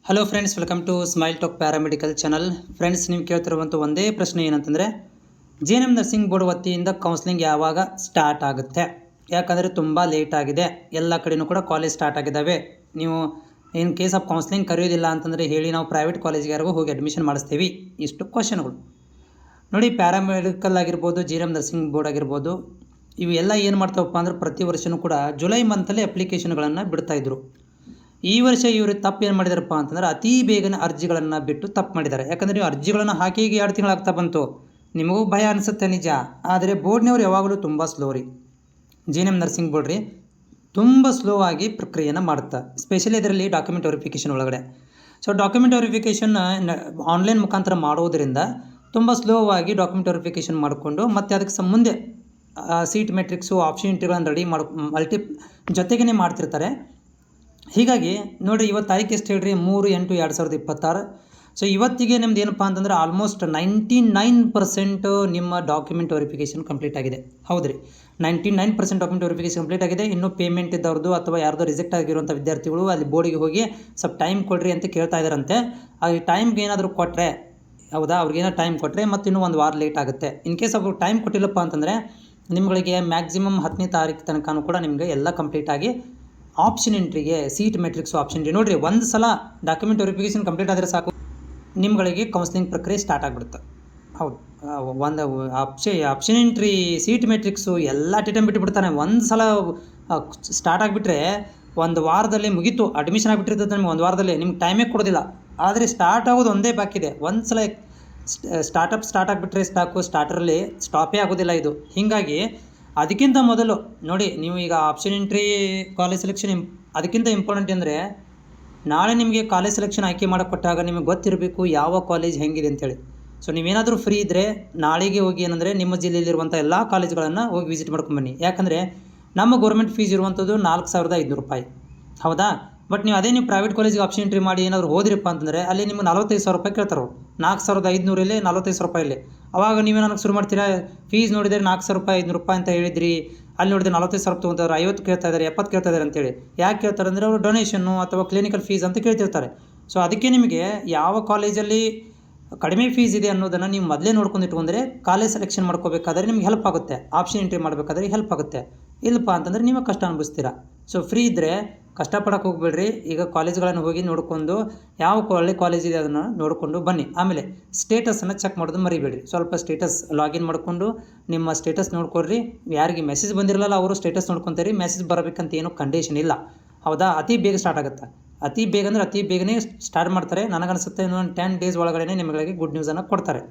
Hello friends, welcome to smile talk paramedical channel. Friends, ನೀವು ಕೇಳ್ತಿರುವಂಥ ಒಂದೇ ಪ್ರಶ್ನೆ ಏನಂತಂದರೆ, JNM ನರ್ಸಿಂಗ್ ಬೋರ್ಡ್ ವತಿಯಿಂದ ಕೌನ್ಸ್ಲಿಂಗ್ ಯಾವಾಗ ಸ್ಟಾರ್ಟ್ ಆಗುತ್ತೆ? ಯಾಕಂದರೆ ತುಂಬ ಲೇಟ್ ಆಗಿದೆ, ಎಲ್ಲ ಕಡೆಯೂ ಕೂಡ ಕಾಲೇಜ್ ಸ್ಟಾರ್ಟ್ ಆಗಿದ್ದಾವೆ. ನೀವು ಇನ್ ಕೇಸ್ ಆಫ್ ಕೌನ್ಸ್ಲಿಂಗ್ ಕರೆಯೋದಿಲ್ಲ ಅಂತಂದರೆ ಹೇಳಿ, ನಾವು ಪ್ರೈವೇಟ್ ಕಾಲೇಜ್ಗಾರಿಗೂ ಹೋಗಿ ಅಡ್ಮಿಷನ್ ಮಾಡಿಸ್ತೀವಿ. ಇಷ್ಟು ಕ್ವಶನ್ಗಳು ನೋಡಿ. ಪ್ಯಾರಾಮೆಡಿಕಲ್ ಆಗಿರ್ಬೋದು, JNM ನರ್ಸಿಂಗ್ ಬೋರ್ಡ್ ಆಗಿರ್ಬೋದು, ಇವು ಎಲ್ಲ ಏನು ಮಾಡ್ತಾವಪ್ಪ ಅಂದ್ರೆ ಪ್ರತಿ ವರ್ಷವೂ ಕೂಡ ಜುಲೈ ಮಂತಲ್ಲಿ ಅಪ್ಲಿಕೇಶನ್ಗಳನ್ನು ಬಿಡ್ತಾಯಿದ್ರು. ಈ ವರ್ಷ ಇವರು ತಪ್ಪು ಏನು ಮಾಡಿದಾರಪ್ಪ ಅಂತಂದ್ರೆ, ಅತಿ ಬೇಗನೆ ಅರ್ಜಿಗಳನ್ನು ಬಿಟ್ಟು ತಪ್ಪು ಮಾಡಿದ್ದಾರೆ. ಯಾಕಂದರೆ ನೀವು ಅರ್ಜಿಗಳನ್ನು ಹಾಕಿ 2 ತಿಂಗಳಾಗ್ತಾ ಬಂತು. ನಿಮಗೂ ಭಯ ಅನಿಸುತ್ತೆ ನಿಜ, ಆದರೆ ಬೋರ್ಡ್ನವ್ರು ಯಾವಾಗಲೂ ತುಂಬ ಸ್ಲೋ ರೀ. JNM ನರ್ಸಿಂಗ್ ಬೋರ್ಡ್ ರೀ ತುಂಬ ಸ್ಲೋ ಆಗಿ ಪ್ರಕ್ರಿಯೆಯನ್ನು ಮಾಡುತ್ತೆ, ಸ್ಪೆಷಲಿ ಇದರಲ್ಲಿ ಡಾಕ್ಯುಮೆಂಟ್ ವೆರಿಫಿಕೇಷನ್ ಒಳಗಡೆ. ಸೊ ಡಾಕ್ಯುಮೆಂಟ್ ವೆರಿಫಿಕೇಷನ್ ಆನ್ಲೈನ್ ಮುಖಾಂತರ ಮಾಡೋದರಿಂದ ತುಂಬ ಸ್ಲೋ ಆಗಿ ಡಾಕ್ಯುಮೆಂಟ್ ವೆರಿಫಿಕೇಷನ್ ಮಾಡಿಕೊಂಡು ಮತ್ತೆ ಅದಕ್ಕೆ ಮುಂದೆ ಸೀಟ್ ಮೆಟ್ರಿಕ್ಸು, ಆಪ್ಷನ್ ಎಂಟ್ರಿಗಳನ್ನು ರೆಡಿ ಜೊತೆಗೇ ಮಾಡ್ತಿರ್ತಾರೆ. ಹೀಗಾಗಿ ನೋಡಿರಿ, ಇವತ್ತು ತಾರೀಕು ಎಷ್ಟು ಹೇಳ್ರಿ, 3/8/2026. ಸೊ ಇವತ್ತಿಗೆ ನಿಮ್ದು ಏನಪ್ಪ ಅಂತಂದ್ರೆ ಆಲ್ಮೋಸ್ಟ್ 99% ನಿಮ್ಮ ಡಾಕ್ಯುಮೆಂಟ್ ವೆರಿಫಿಕೇಷನ್ ಕಂಪ್ಲೀಟ್ ಆಗಿದೆ. ಹೌದು ರೀ, 99% ಡಾಕ್ಯುಮೆಂಟ್ ವೆರಿಫಿಕೇಷನ್ ಕಂಪ್ಲೀಟ್ ಆಗಿದೆ. ಇನ್ನೂ ಪೇಮೆಂಟ್ ಇದ್ದವ್ರದ್ದು ಅಥವಾ ಯಾರ್ದೋ ರಿಜೆಕ್ಟ್ ಆಗಿರುವಂಥ ವಿದ್ಯಾರ್ಥಿಗಳು ಅಲ್ಲಿ ಬೋರ್ಡಿಗೆ ಹೋಗಿ ಸ್ವಲ್ಪ ಟೈಮ್ ಕೊಡ್ರಿ ಅಂತ ಕೇಳ್ತಾ ಇದ್ದಾರಂತೆ. ಆ ಟೈಮ್ಗೆ ಏನಾದರೂ ಕೊಟ್ಟರೆ, ಹೌದಾ, ಅವ್ರಿಗೇನೋ ಟೈಮ್ ಕೊಟ್ಟರೆ ಮತ್ತು ಇನ್ನೂ 1 ವಾರ ಲೇಟ್ ಆಗುತ್ತೆ. ಇನ್ ಕೇಸ್ ಅವ್ರಿಗೆ ಟೈಮ್ ಕೊಟ್ಟಿಲ್ಲಪ್ಪ ಅಂತಂದರೆ ನಿಮಗೆ ಮ್ಯಾಕ್ಸಿಮಮ್ 10ನೇ ತಾರೀಕು ತನಕ ಕೂಡ ನಿಮಗೆ ಎಲ್ಲ ಕಂಪ್ಲೀಟ್ ಆಗಿ ಆಪ್ಷನ್ ಎಂಟ್ರಿಗೆ, ಸೀಟ್ ಮೆಟ್ರಿಕ್ಸು, ಆಪ್ಷನ್ ಎಂಟ್ರಿ ನೋಡಿರಿ, ಒಂದು ಸಲ ಡಾಕ್ಯುಮೆಂಟ್ ವೆರಿಫಿಕೇಷನ್ ಕಂಪ್ಲೀಟ್ ಆದರೆ ಸಾಕು, ನಿಮ್ಗಳಿಗೆ ಕೌನ್ಸ್ಲಿಂಗ್ ಪ್ರಕ್ರಿಯೆ ಸ್ಟಾರ್ಟ್ ಆಗಿಬಿಡುತ್ತೆ. ಹೌದು, ಒಂದು ಆಪ್ಷನ್ ಎಂಟ್ರಿ, ಸೀಟ್ ಮೆಟ್ರಿಕ್ಸು ಎಲ್ಲ ಟೈಮ್ ಬಿಟ್ಟುಬಿಡ್ತಾನೆ. ಒಂದು ಸಲ ಸ್ಟಾರ್ಟ್ ಆಗಿಬಿಟ್ರೆ 1 ವಾರದಲ್ಲಿ ಮುಗೀತು. ಅಡ್ಮಿಷನ್ ಆಗಿಬಿಟ್ಟಿರ್ತದೆ ನಿಮ್ಗೆ 1 ವಾರದಲ್ಲಿ, ನಿಮ್ಗೆ ಟೈಮೇ ಕೊಡೋದಿಲ್ಲ. ಆದರೆ ಸ್ಟಾರ್ಟ್ ಆಗೋದು ಒಂದೇ ಬಾಕಿ ಇದೆ. ಒಂದು ಸಲ ಸ್ಟಾರ್ಟ್ ಆಗಿಬಿಟ್ರೆ ಸ್ಟಾರ್ಟರಲ್ಲಿ ಸ್ಟಾಪೇ ಆಗೋದಿಲ್ಲ ಇದು. ಹೀಗಾಗಿ ಅದಕ್ಕಿಂತ ಮೊದಲು ನೋಡಿ, ನೀವು ಈಗ ಆಪ್ಷನ್ ಎಂಟ್ರಿ, ಕಾಲೇಜ್ ಸೆಲೆಕ್ಷನ್ ಅದಕ್ಕಿಂತ ಇಂಪಾರ್ಟೆಂಟ್ ಅಂದರೆ, ನಾಳೆ ನಿಮಗೆ ಕಾಲೇಜ್ ಸೆಲೆಕ್ಷನ್ ಆಯ್ಕೆ ಮಾಡೋಕ್ಕೆ ಕೊಟ್ಟಾಗ ನಿಮಗೆ ಗೊತ್ತಿರಬೇಕು ಯಾವ ಕಾಲೇಜ್ ಹೆಂಗಿದೆ ಅಂತೇಳಿ. ಸೊ ನೀವೇನಾದರೂ ಫ್ರೀ ಇದ್ದರೆ ನಾಳೆಗೆ ಹೋಗಿ ಏನಂದರೆ ನಿಮ್ಮ ಜಿಲ್ಲೆಯಲ್ಲಿರುವಂಥ ಎಲ್ಲ ಕಾಲೇಜ್ಗಳನ್ನು ಹೋಗಿ ವಿಸಿಟ್ ಮಾಡ್ಕೊಂಬನ್ನಿ. ಯಾಕಂದರೆ ನಮ್ಮ ಗೌರ್ಮೆಂಟ್ ಫೀಸ್ ಇರುವಂಥದ್ದು 4,500 ರೂಪಾಯಿ. ಹೌದಾ, ಬಟ್ ನೀವು ಪ್ರೈವೇಟ್ ಕಾಲೇಜಿಗೆ ಆಪ್ಷನ್ ಎಂಟ್ರಿ ಮಾಡಿ ಏನಾದರೂ ಹೋದ್ರಿಪ್ಪ ಅಂತಂದರೆ ಅಲ್ಲಿ ನಿಮ್ಗೆ 45,000 ರೂಪಾಯಿ ಕೇಳ್ತಾರೆ. 4,500 45,000 ರೂಪಾಯಲ್ಲಿ. ಅವಾಗ ನೀವೇ ನನಗೆ ಶುರು ಮಾಡ್ತೀರಾ, ಫೀಸ್ ನೋಡಿದರೆ 4,000 ರೂಪಾಯಿ 500 ರೂಪಾಯಿ ಅಂತ ಹೇಳಿದ್ರಿ, ಅಲ್ಲಿ ನೋಡಿದ್ರೆ 45,000 ತೊಗೊತಾರೆ, 50 ಕೇಳ್ತಾ ಇದ್ದಾರೆ, 70 ಕೇಳ್ತಾ ಇದ್ದಾರೆ ಅಂತೇಳಿ. ಯಾಕೆ ಕೇಳ್ತಾರೆ ಅಂದರೆ ಅವರು ಡೊನೇಷನ್ನು ಅಥವಾ ಕ್ಲಿನಿಕಲ್ ಫೀಸ್ ಅಂತ ಕೇಳ್ತಿರ್ತಾರೆ. ಸೊ ಅದಕ್ಕೆ ನಿಮಗೆ ಯಾವ ಕಾಲೇಜಲ್ಲಿ ಕಡಿಮೆ ಫೀಸ್ ಇದೆ ಅನ್ನೋದನ್ನು ನೀವು ಮೊದಲೇ ನೋಡ್ಕೊಂಡು ಇಟ್ಕೊಂಡ್ರೆ ಕಾಲೇಜ್ ಸೆಲೆಕ್ಷನ್ ಮಾಡ್ಕೋಬೇಕಾದ್ರೆ ನಿಮ್ಗೆ ಹೆಲ್ಪ್ ಆಗುತ್ತೆ, ಆಪ್ಷನ್ ಎಂಟ್ರಿ ಮಾಡಬೇಕಾದ್ರೆ ಹೆಲ್ಪ್ ಆಗುತ್ತೆ. ಇಲ್ಲಪ್ಪ ಅಂತಂದರೆ ನೀವು ಕಷ್ಟ ಅನುಭವಿಸ್ತೀರಾ. ಸೊ ಫ್ರೀ ಇದ್ದರೆ ಕಷ್ಟಪಡೋಕೆ ಹೋಗ್ಬೇಡ್ರಿ. ಈಗ ಕಾಲೇಜ್ಗಳನ್ನು ಹೋಗಿ ನೋಡ್ಕೊಂಡು ಯಾವ ಒಳ್ಳೆ ಕಾಲೇಜ್ ಇದೆ ಅದನ್ನು ನೋಡಿಕೊಂಡು ಬನ್ನಿ. ಆಮೇಲೆ ಸ್ಟೇಟಸನ್ನು ಚೆಕ್ ಮಾಡೋದು ಮರಿಬೇಡ್ರಿ. ಸ್ವಲ್ಪ ಸ್ಟೇಟಸ್ ಲಾಗಿನ್ ಮಾಡಿಕೊಂಡು ನಿಮ್ಮ ಸ್ಟೇಟಸ್ ನೋಡ್ಕೊಳ್ರಿ. ಯಾರಿಗೆ ಮೆಸೇಜ್ ಬಂದಿರಲ್ಲ ಅವರು ಸ್ಟೇಟಸ್ ನೋಡ್ಕೊತಾರೆ. ಮೆಸೇಜ್ ಬರಬೇಕಂತ ಏನೂ ಕಂಡೀಷನ್ ಇಲ್ಲ. ಹೌದಾ, ಅತಿ ಬೇಗ ಸ್ಟಾರ್ಟ್ ಆಗುತ್ತೆ. ಅತಿ ಬೇಗ ಅಂದರೆ ಅತಿ ಬೇಗನೆ ಸ್ಟಾರ್ಟ್ ಮಾಡ್ತಾರೆ. ನನಗನ್ಸುತ್ತೆ ಇನ್ನೊಂದು 10 ಡೇಸ್ ಒಳಗಡೆ ನಿಮಗೆ ಗುಡ್ ನ್ಯೂಸನ್ನು ಕೊಡ್ತಾರೆ.